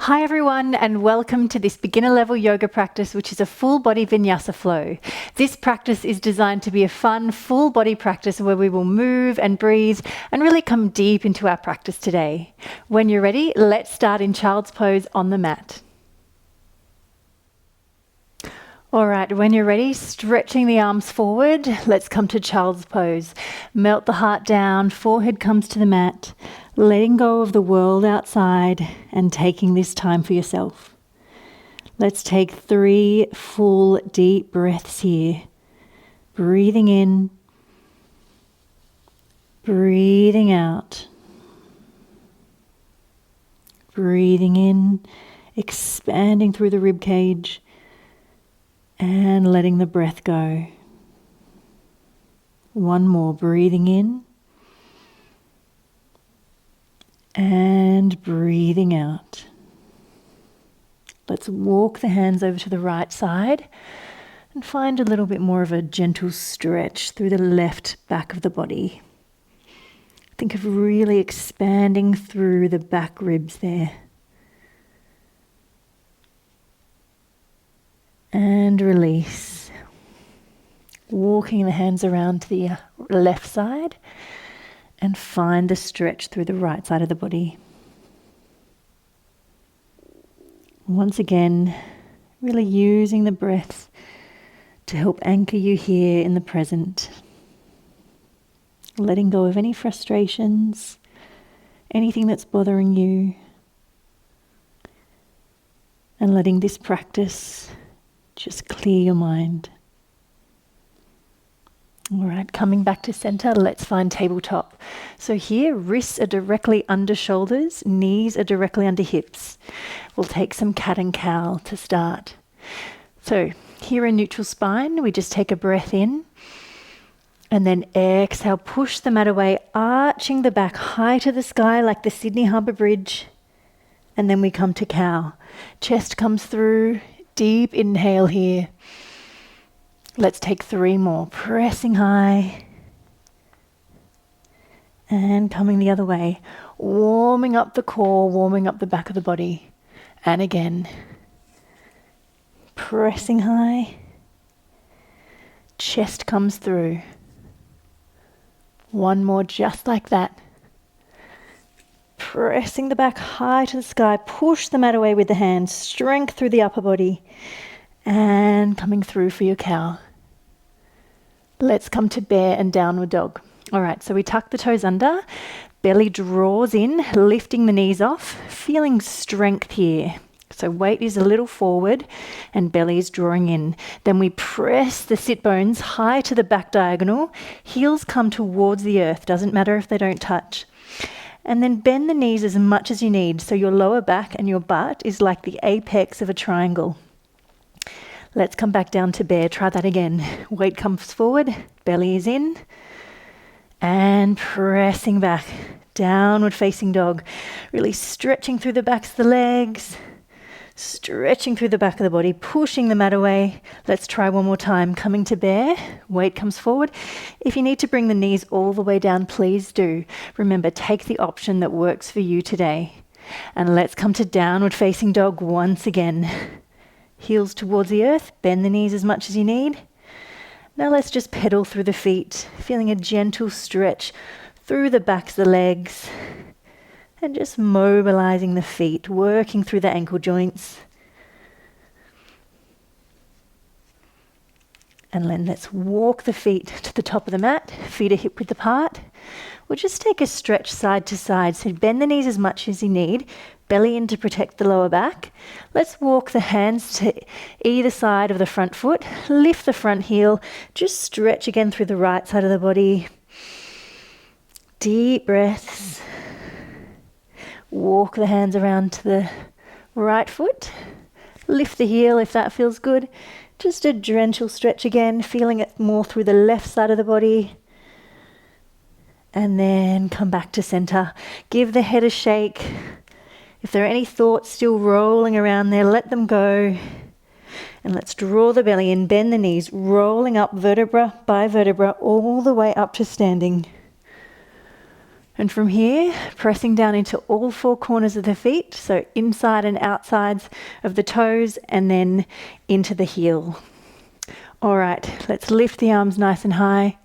Hi everyone, and welcome to this beginner level yoga practice, which is a full body vinyasa flow. This practice is designed to be a fun full body practice where we will move and breathe and really come deep into our practice today. When you're ready, let's start in child's pose on the mat. All right, when you're ready, stretching the arms forward, let's come to child's pose. Melt the heart down, forehead comes to the mat, letting go of the world outside and taking this time for yourself. Let's take 3 full deep breaths here. Breathing in, breathing out. Breathing in, expanding through the rib cage. And letting the breath go. One more, breathing in. And breathing out. Let's walk the hands over to the right side and find a little bit more of a gentle stretch through the left back of the body. Think of really expanding through the back ribs there. And release. Walking the hands around to the left side and find the stretch through the right side of the body. Once again, really using the breath to help anchor you here in the present. Letting go of any frustrations, anything that's bothering you, and letting this practice just clear your mind. All right, coming back to center, let's find tabletop. So here, wrists are directly under shoulders, knees are directly under hips. We'll take some cat and cow to start. So here in neutral spine, we just take a breath in and then exhale, push the mat away, arching the back high to the sky like the Sydney Harbour Bridge. And then we come to cow. Chest comes through. Deep inhale here. Let's take 3 more. Pressing high. And coming the other way. Warming up the core, warming up the back of the body. And again. Pressing high. Chest comes through. 1 more just like that. Pressing the back high to the sky, push the mat away with the hands, strength through the upper body, and coming through for your cow. Let's come to bear and downward dog. All right, so we tuck the toes under, belly draws in, lifting the knees off, feeling strength here. So weight is a little forward and belly is drawing in. Then we press the sit bones high to the back diagonal, heels come towards the earth, doesn't matter if they don't touch. And then bend the knees as much as you need, so your lower back and your butt is like the apex of a triangle. Let's come back down to bear. Try that again. Weight comes forward, belly is in, and pressing back. Downward facing dog. Really stretching through the backs of the legs, stretching through the back of the body, pushing the mat away. Let's try one more time. Coming to bear, weight comes forward. If you need to bring the knees all the way down, please do. Remember, take the option that works for you today. And let's come to downward facing dog once again. Heels towards the earth, bend the knees as much as you need. Now let's just pedal through the feet, feeling a gentle stretch through the backs of the legs. And just mobilizing the feet, working through the ankle joints. And then let's walk the feet to the top of the mat, feet are hip width apart. We'll just take a stretch side to side, so bend the knees as much as you need, belly in to protect the lower back. Let's walk the hands to either side of the front foot, lift the front heel, just stretch again through the right side of the body. Deep breaths. Walk the hands around to the right foot. Lift the heel if that feels good. Just a gentle stretch again, feeling it more through the left side of the body. And then come back to center. Give the head a shake. If there are any thoughts still rolling around there, let them go. And let's draw the belly in, bend the knees, rolling up vertebra by vertebra all the way up to standing. And from here, pressing down into all four corners of the feet, so inside and outsides of the toes, and then into the heel. All right, let's lift the arms nice and high,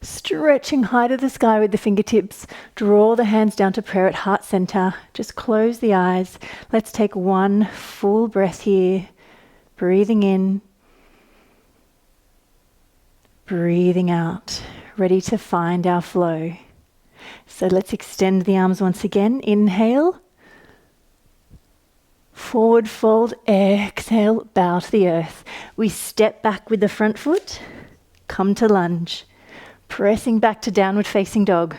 stretching high to the sky with the fingertips. Draw the hands down to prayer at heart center. Just close the eyes. Let's take one full breath here, breathing in, breathing out, ready to find our flow. So let's extend the arms once again. Inhale, forward fold, exhale, bow to the earth. We step back with the front foot, come to lunge, pressing back to downward facing dog.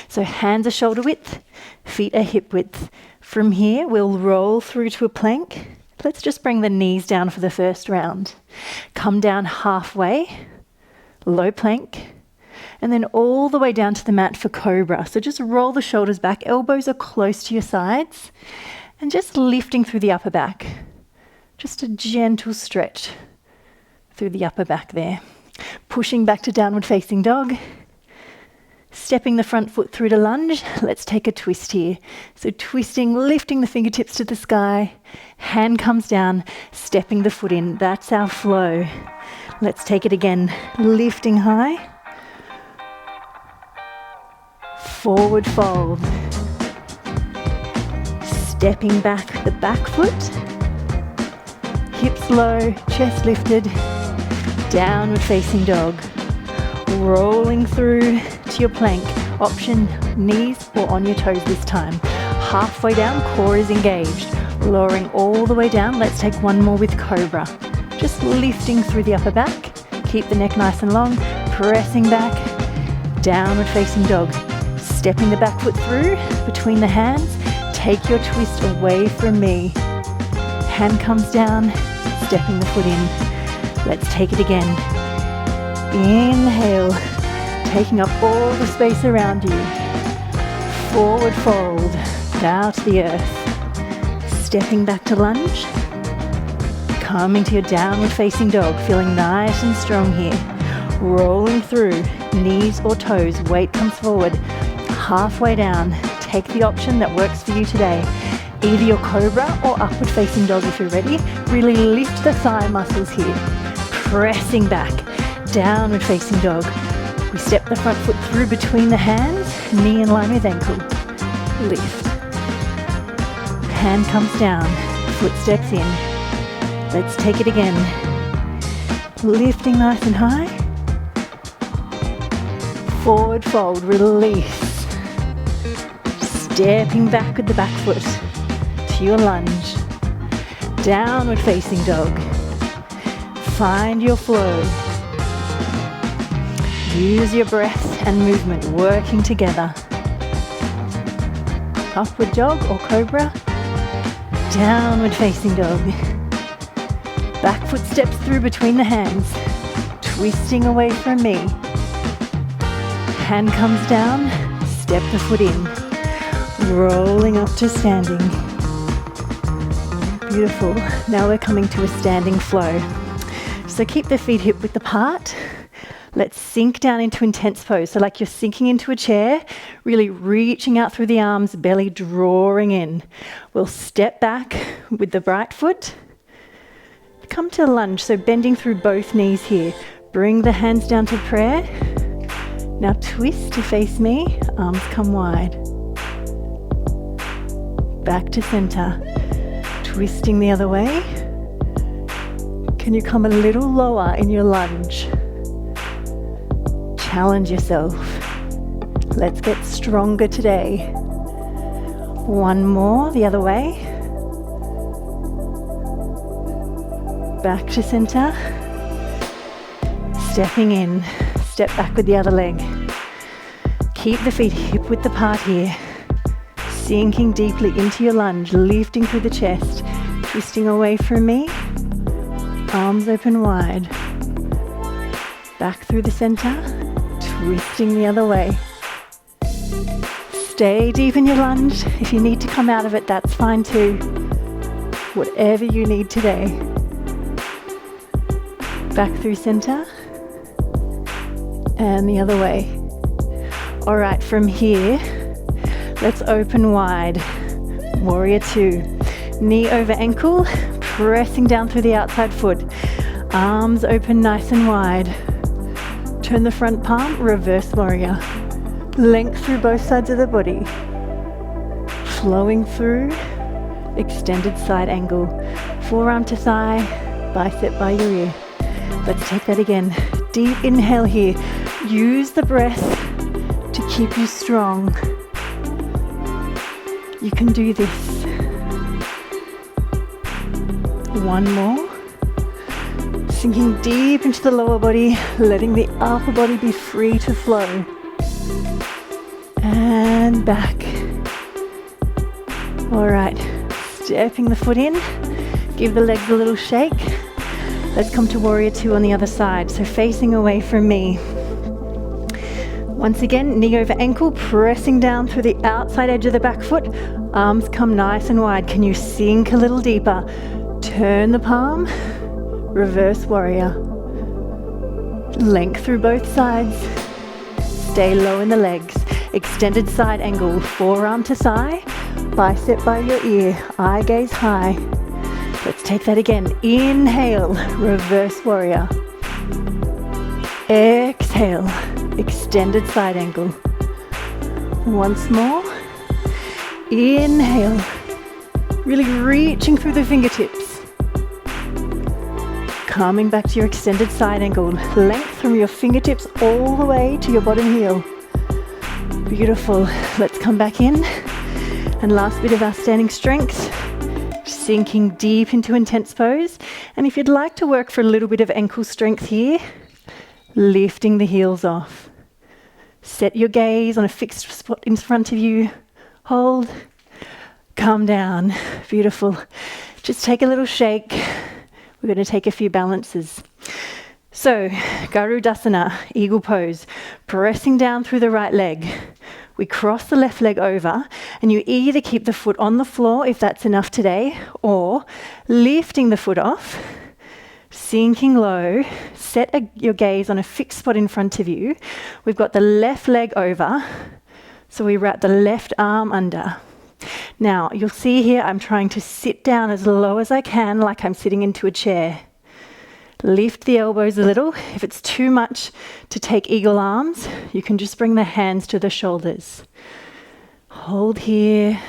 So hands are shoulder width, feet are hip width. From here, we'll roll through to a plank. Let's just bring the knees down for the first round. Come down halfway, low plank, and then all the way down to the mat for cobra. So just roll the shoulders back, elbows are close to your sides, and just lifting through the upper back. Just a gentle stretch through the upper back there. Pushing back to downward facing dog. Stepping the front foot through to lunge. Let's take a twist here. So twisting, lifting the fingertips to the sky. Hand comes down, stepping the foot in. That's our flow. Let's take it again. Lifting high. Forward fold. Stepping back the back foot. Hips low, chest lifted. Downward facing dog. Rolling through to your plank. Option knees or on your toes this time. Halfway down, core is engaged. Lowering all the way down. Let's take one more with cobra. Just lifting through the upper back. Keep the neck nice and long. Pressing back. Downward facing dog. Stepping the back foot through between the hands. Take your twist away from me. Hand comes down. Stepping the foot in. Let's take it again. Inhale, taking up all the space around you. Forward fold, bow to the earth. Stepping back to lunge. Coming to your downward facing dog, feeling nice and strong here. Rolling through, knees or toes, weight comes forward. Halfway down, take the option that works for you today. Either your cobra or upward facing dog if you're ready. Really lift the thigh muscles here. Pressing back, downward facing dog. We step the front foot through between the hands, knee in line with ankle. Lift. Hand comes down, foot steps in. Let's take it again. Lifting nice and high. Forward fold, release. Stepping back with the back foot to your lunge. Downward facing dog. Find your flow. Use your breath and movement working together. Upward dog or cobra. Downward facing dog. Back foot steps through between the hands. Twisting away from me. Hand comes down. Step the foot in. Rolling up to standing. Beautiful. Now we're coming to a standing flow. So keep the feet hip width apart. Let's sink down into intense pose. So like you're sinking into a chair, really reaching out through the arms, belly drawing in. We'll step back with the right foot. Come to lunge, so bending through both knees here. Bring the hands down to prayer. Now twist to face me, arms come wide. Back to center. Twisting the other way. Can you come a little lower in your lunge? Challenge yourself. Let's get stronger today. One more, the other way. Back to center. Stepping in. Step back with the other leg. Keep the feet hip width apart here. Sinking deeply into your lunge, lifting through the chest. Twisting away from me. Arms open wide. Back through the center. Twisting the other way. Stay deep in your lunge. If you need to come out of it, that's fine too. Whatever you need today. Back through center. And the other way. All right, from here, Let's open wide. Warrior two. Knee over ankle, pressing down through the outside foot. Arms open nice and wide. Turn the front palm, reverse warrior. Length through both sides of the body. Flowing through, extended side angle. Forearm to thigh, bicep by your ear. Let's take that again. Deep inhale here. Use the breath to keep you strong. You can do this. One more. Sinking deep into the lower body, letting the upper body be free to flow. And back. All right, stepping the foot in, give the legs a little shake. Let's come to warrior two on the other side, so facing away from me. Once again, knee over ankle, pressing down through the outside edge of the back foot. Arms come nice and wide. Can you sink a little deeper? Turn the palm, reverse warrior. Length through both sides. Stay low in the legs. Extended side angle, forearm to thigh, bicep by your ear, eye gaze high. Let's take that again. Inhale, reverse warrior. Exhale, extended side angle. Once more. Inhale, really reaching through the fingertips. Coming back to your extended side angle. Length from your fingertips all the way to your bottom heel. Beautiful. Let's come back in. And last bit of our standing strength. Sinking deep into intense pose. And if you'd like to work for a little bit of ankle strength here, lifting the heels off. Set your gaze on a fixed spot in front of you. Hold. Calm down. Beautiful. Just take a little shake. We're going to take a few balances. So, Garudasana, eagle pose, pressing down through the right leg. We cross the left leg over, and you either keep the foot on the floor if that's enough today, or lifting the foot off, sinking low, set your gaze on a fixed spot in front of you. We've got the left leg over, so we wrap the left arm under. Now, you'll see here I'm trying to sit down as low as I can, like I'm sitting into a chair. Lift the elbows a little. If it's too much to take eagle arms, you can just bring the hands to the shoulders. Hold here.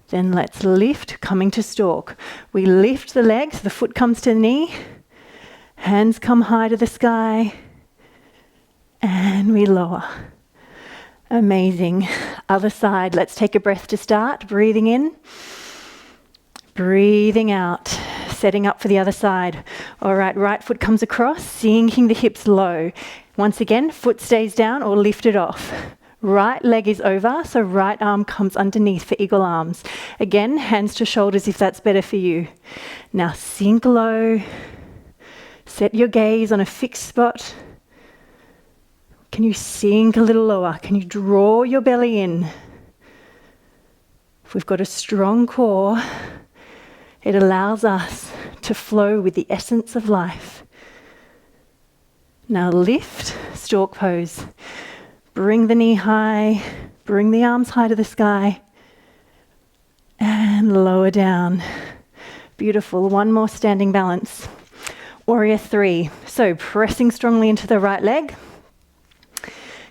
Then let's lift, coming to stalk. We lift the legs, the foot comes to the knee, hands come high to the sky, and we lower. Amazing. Other side, let's take a breath to start. Breathing in, breathing out. Setting up for the other side. All right foot comes across, sinking the hips low. Once again, foot stays down or lifted off. Right leg is over, so right arm comes underneath for eagle arms. Again, hands to shoulders if that's better for you. Now sink low. Set your gaze on a fixed spot. Can you sink a little lower? Can you draw your belly in? If we've got a strong core, it allows us to flow with the essence of life. Now lift, stalk pose. Bring the knee high, bring the arms high to the sky, and lower down. Beautiful. One more standing balance. Warrior three. So pressing strongly into the right leg.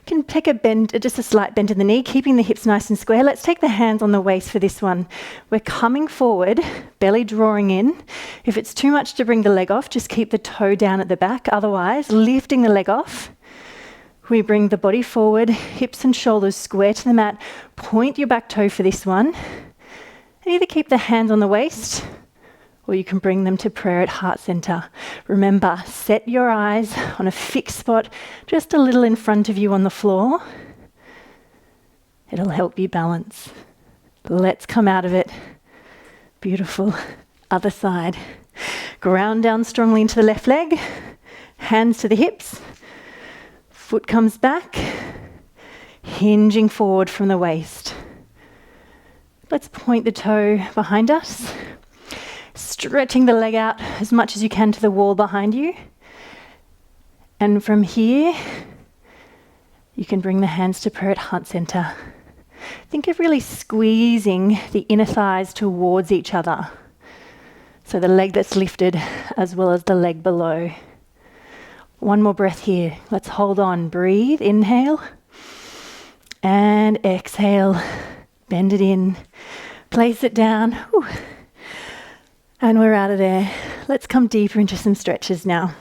Can take a bend, just a slight bend in the knee, keeping the hips nice and square. Let's take the hands on the waist for this one. We're coming forward, belly drawing in. If it's too much to bring the leg off, just keep the toe down at the back. Otherwise, lifting the leg off. We bring the body forward, hips and shoulders square to the mat. Point your back toe for this one. And either keep the hands on the waist, or you can bring them to prayer at heart center. Remember, set your eyes on a fixed spot, just a little in front of you on the floor. It'll help you balance. Let's come out of it. Beautiful. Other side. Ground down strongly into the left leg. Hands to the hips. Foot comes back. Hinging forward from the waist. Let's point the toe behind us. Stretching the leg out as much as you can to the wall behind you. And from here, You can bring the hands to prayer at heart center. Think of really squeezing the inner thighs towards each other. So the leg that's lifted as well as the leg below. One more breath here. Let's hold on. Breathe. Inhale. And exhale. Bend it in. Place it down. Whew. And we're out of there. Let's come deeper into some stretches now.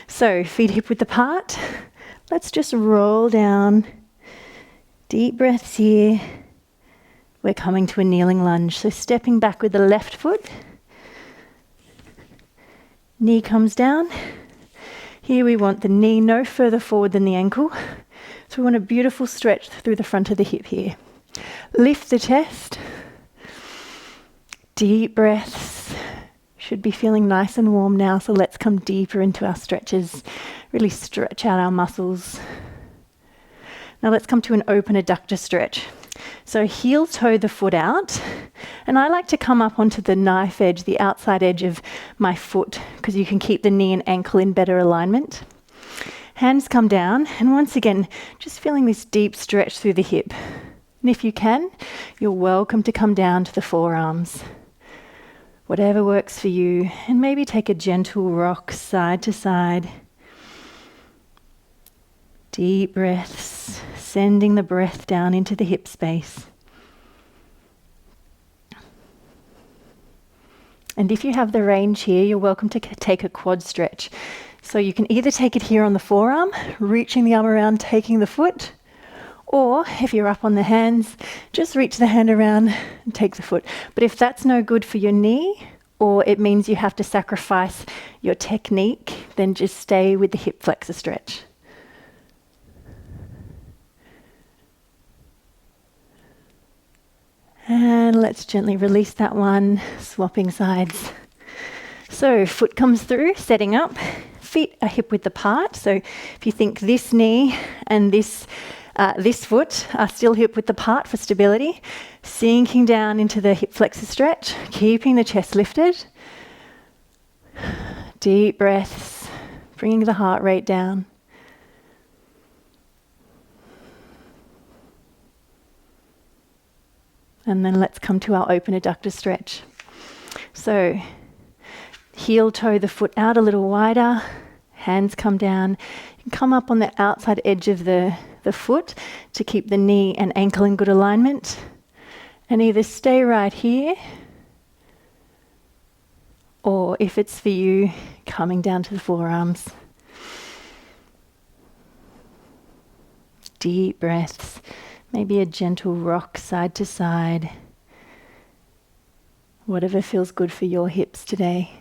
So feet hip width apart. Let's just roll down. Deep breaths here. We're coming to a kneeling lunge. So stepping back with the left foot. Knee comes down. Here we want the knee no further forward than the ankle. So we want a beautiful stretch through the front of the hip here. Lift the chest. Deep breaths. Should be feeling nice and warm now. So let's come deeper into our stretches. Really stretch out our muscles. Now let's come to an open adductor stretch. So heel toe the foot out. And I like to come up onto the knife edge, the outside edge of my foot, because you can keep the knee and ankle in better alignment. Hands come down. And once again, just feeling this deep stretch through the hip. And if you can, you're welcome to come down to the forearms. Whatever works for you. And maybe take a gentle rock side to side. Deep breaths, sending the breath down into the hip space. And if you have the range here, you're welcome to take a quad stretch. So you can either take it here on the forearm, reaching the arm around, taking the foot, or if you're up on the hands, just reach the hand around and take the foot. But if that's no good for your knee, or it means you have to sacrifice your technique, then just stay with the hip flexor stretch. And let's gently release that one, swapping sides. So foot comes through, setting up. Feet are hip width apart. So if you think this knee and this foot are still hip width apart for stability, sinking down into the hip flexor stretch, keeping the chest lifted. Deep breaths, bringing the heart rate down. And then let's come to our open adductor stretch. So heel toe the foot out a little wider, hands come down. You can come up on the outside edge of the foot to keep the knee and ankle in good alignment. And either stay right here, or if it's for you, coming down to the forearms. Deep breaths. Maybe a gentle rock side to side. Whatever feels good for your hips today.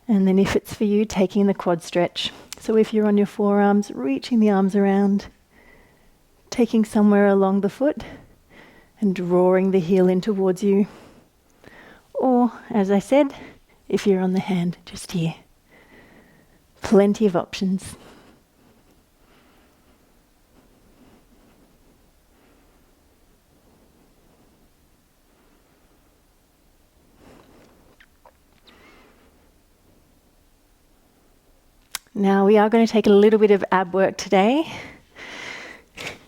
And then if it's for you, taking the quad stretch. So if you're on your forearms, reaching the arms around, taking somewhere along the foot and drawing the heel in towards you. Or, as I said, if you're on the hand, just here. Plenty of options. Now we are going to take a little bit of ab work today.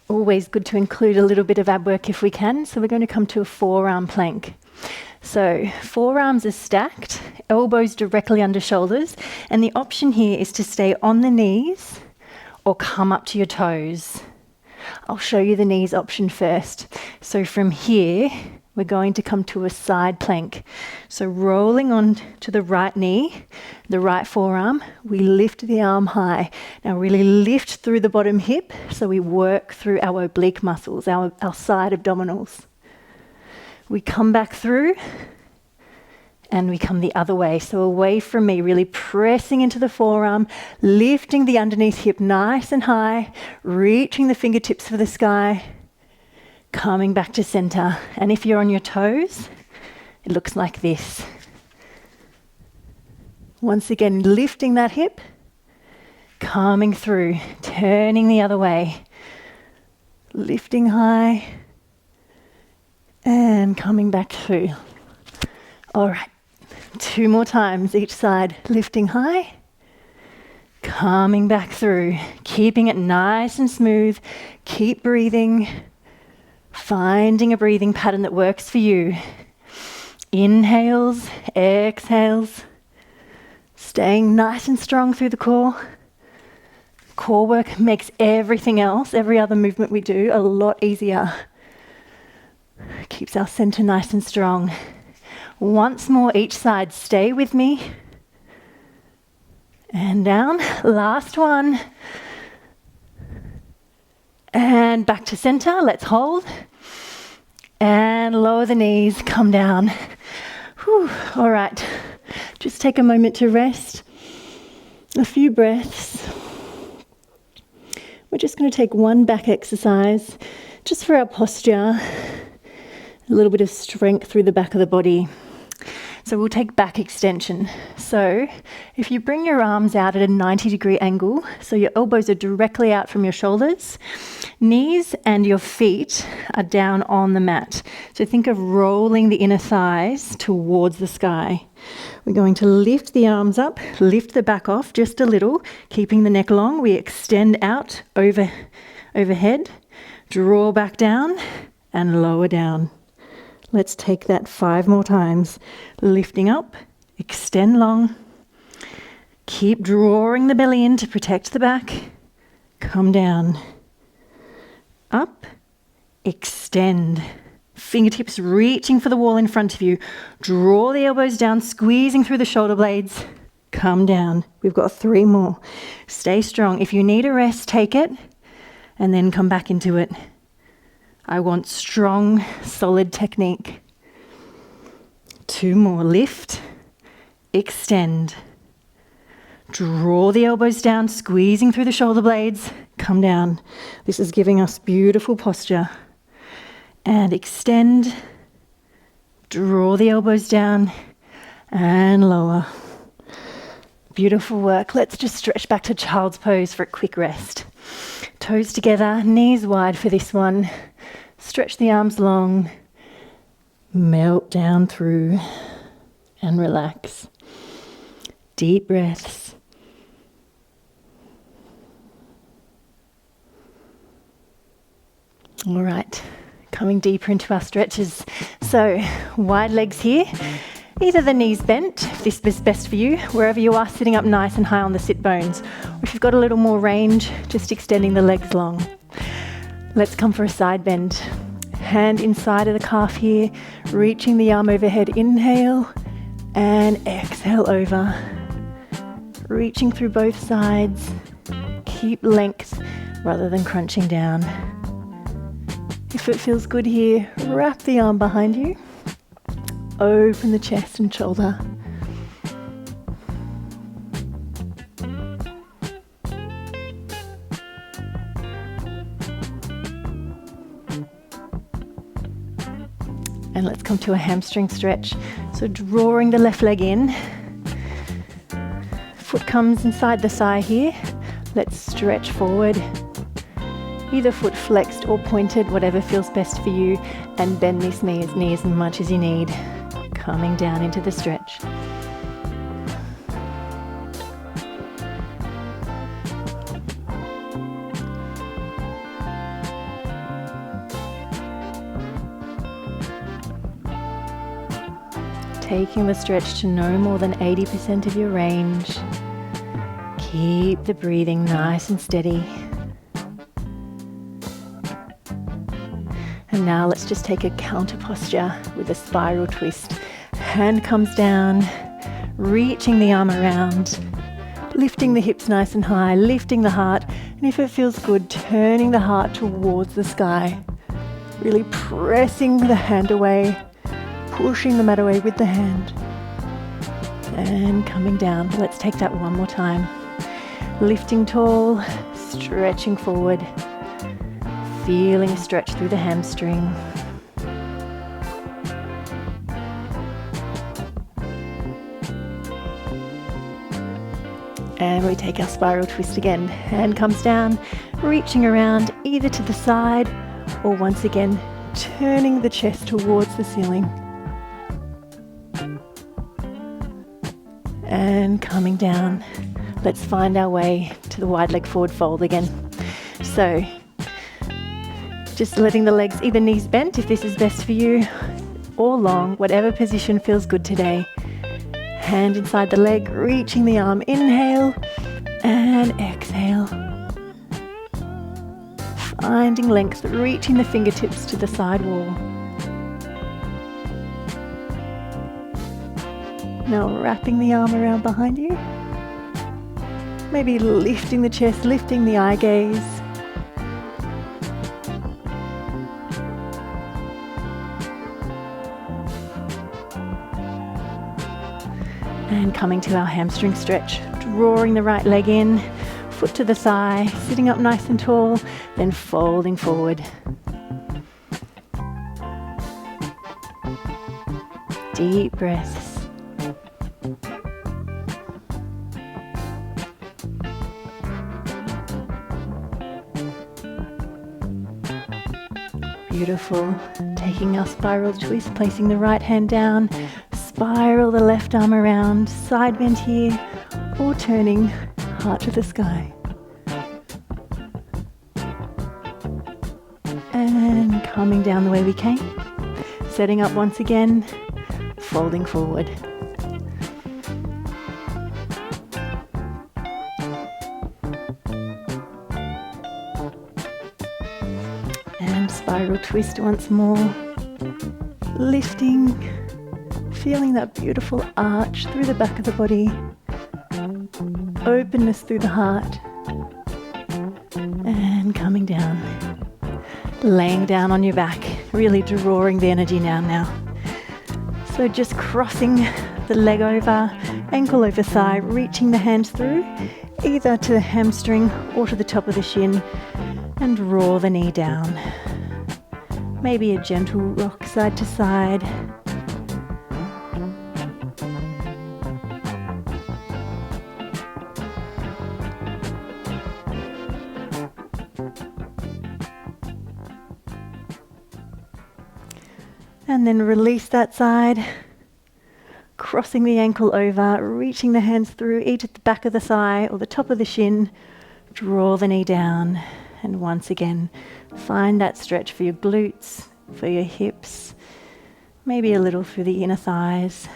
Always good to include a little bit of ab work if we can. So we're going to come to a forearm plank. So forearms are stacked, elbows directly under shoulders. And the option here is to stay on the knees or come up to your toes. I'll show you the knees option first. So from here, we're going to come to a side plank. So rolling on to the right knee, the right forearm, we lift the arm high. Now really lift through the bottom hip so we work through our oblique muscles, our side abdominals. We come back through and we come the other way. So away from me, really pressing into the forearm, lifting the underneath hip nice and high, reaching the fingertips for the sky, coming back to center. And if you're on your toes, it looks like this. Once again, lifting that hip, coming through, turning the other way, lifting high, and coming back through. All right, 2 more times each side, lifting high, Coming back through, keeping it nice and smooth. Keep breathing, finding a breathing pattern that works for you. Inhales, exhales, staying nice and strong through the core. Core work makes everything else, every other movement we do, a lot easier. Keeps our center nice and strong. Once more, each side, stay with me. And down, last one. And back to center, let's hold. And lower the knees, come down. Whew. All right, just take a moment to rest. A few breaths. We're just going to take one back exercise, just for our posture. A little bit of strength through the back of the body. So we'll take back extension. So if you bring your arms out at a 90-degree angle, so your elbows are directly out from your shoulders, knees and your feet are down on the mat. So think of rolling the inner thighs towards the sky. We're going to lift the arms up, lift the back off just a little, keeping the neck long. We extend out overhead, draw back down and lower down. Let's take that 5 more times. Lifting up, extend long. Keep drawing the belly in to protect the back. Come down. Up, extend. Fingertips reaching for the wall in front of you. Draw the elbows down, squeezing through the shoulder blades. Come down. We've got 3 more. Stay strong. If you need a rest, take it and then come back into it. I want strong, solid technique. 2 more. Lift, extend. Draw the elbows down, squeezing through the shoulder blades. Come down. This is giving us beautiful posture. And extend. Draw the elbows down and lower. Beautiful work. Let's just stretch back to child's pose for a quick rest. Toes together, knees wide for this one. Stretch the arms long, melt down through and relax. Deep breaths. All right, coming deeper into our stretches. So wide legs here, either the knees bent, if this is best for you, wherever you are, sitting up nice and high on the sit bones. Or if you've got a little more range, just extending the legs long. Let's come for a side bend. Hand inside of the calf here, reaching the arm overhead. Inhale and exhale over. Reaching through both sides. Keep length rather than crunching down. If it feels good here, wrap the arm behind you. Open the chest and shoulder. And let's come to a hamstring stretch. So drawing the left leg in. Foot comes inside the thigh here. Let's stretch forward. Either foot flexed or pointed, whatever feels best for you. And bend this knee as much as you need. Coming down into the stretch. Taking the stretch to no more than 80% of your range. Keep the breathing nice and steady. And now let's just take a counter posture with a spiral twist. Hand comes down, reaching the arm around, lifting the hips nice and high, lifting the heart, and if it feels good, turning the heart towards the sky. Really pressing the hand away, pushing the mat away with the hand. And coming down. Let's take that one more time. Lifting tall, stretching forward, feeling a stretch through the hamstring. And we take our spiral twist again. Hand comes down, reaching around either to the side or once again, turning the chest towards the ceiling. And coming down. Let's find our way to the wide leg forward fold again. So just letting the legs, either knees bent if this is best for you, or long, whatever position feels good today. Hand inside the leg, reaching the arm, inhale and exhale. Finding length, reaching the fingertips to the side wall. Now wrapping the arm around behind you. Maybe lifting the chest, lifting the eye gaze. And coming to our hamstring stretch, drawing the right leg in, foot to the thigh, sitting up nice and tall, then folding forward. Deep breaths. Beautiful. Taking our spiral twist, placing the right hand down, spiral the left arm around, side bend here, or turning heart to the sky. And coming down the way we came, setting up once again, folding forward. And spiral twist once more, lifting, feeling that beautiful arch through the back of the body, openness through the heart, and coming down, laying down on your back, really drawing the energy down now. So just crossing the leg over, ankle over thigh, reaching the hands through, either to the hamstring or to the top of the shin, and draw the knee down. Maybe a gentle rock side to side. And then release that side, crossing the ankle over, reaching the hands through, either at the back of the thigh or the top of the shin. Draw the knee down, and once again, find that stretch for your glutes, for your hips, maybe a little through the inner thighs.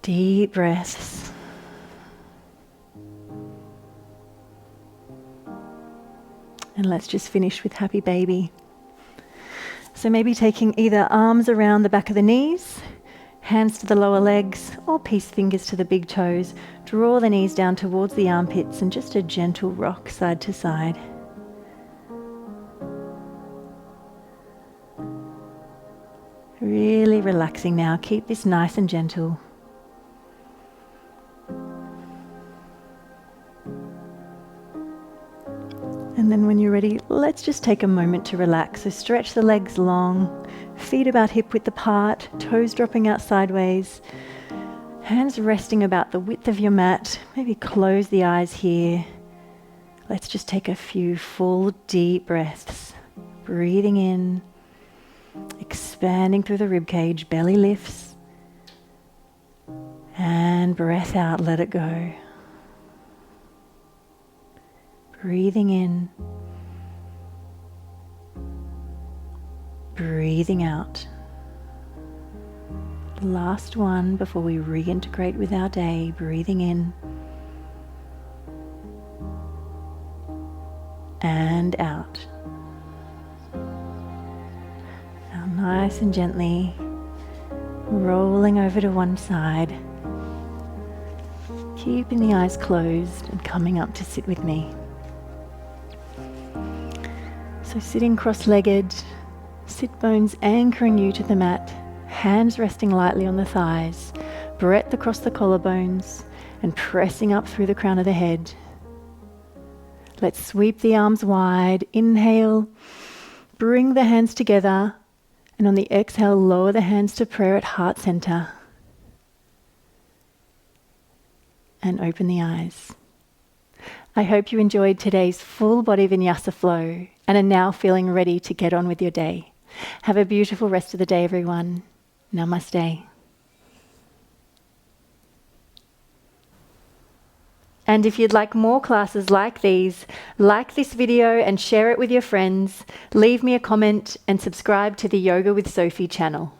Deep breaths. And let's just finish with happy baby. So maybe taking either arms around the back of the knees, hands to the lower legs, or peace fingers to the big toes. Draw the knees down towards the armpits and just a gentle rock side to side. Really relaxing now. Keep this nice and gentle. And then when you're ready, let's just take a moment to relax. So stretch the legs long, feet about hip width apart, toes dropping out sideways, hands resting about the width of your mat. Maybe close the eyes here. Let's just take a few full deep breaths. Breathing in, expanding through the rib cage, belly lifts, and breath out, let it go. Breathing in, breathing out. Last one before we reintegrate with our day. Breathing in and out. Now nice and gently rolling over to one side, keeping the eyes closed and coming up to sit with me. So sitting cross-legged, sit bones anchoring you to the mat, hands resting lightly on the thighs, breadth across the collarbones, and pressing up through the crown of the head. Let's sweep the arms wide. Inhale, bring the hands together, and on the exhale, lower the hands to prayer at heart center. And open the eyes. I hope you enjoyed today's full body vinyasa flow and are now feeling ready to get on with your day. Have a beautiful rest of the day, everyone. Namaste. And if you'd like more classes like these, like this video and share it with your friends, leave me a comment and subscribe to the Yoga with Sophie channel.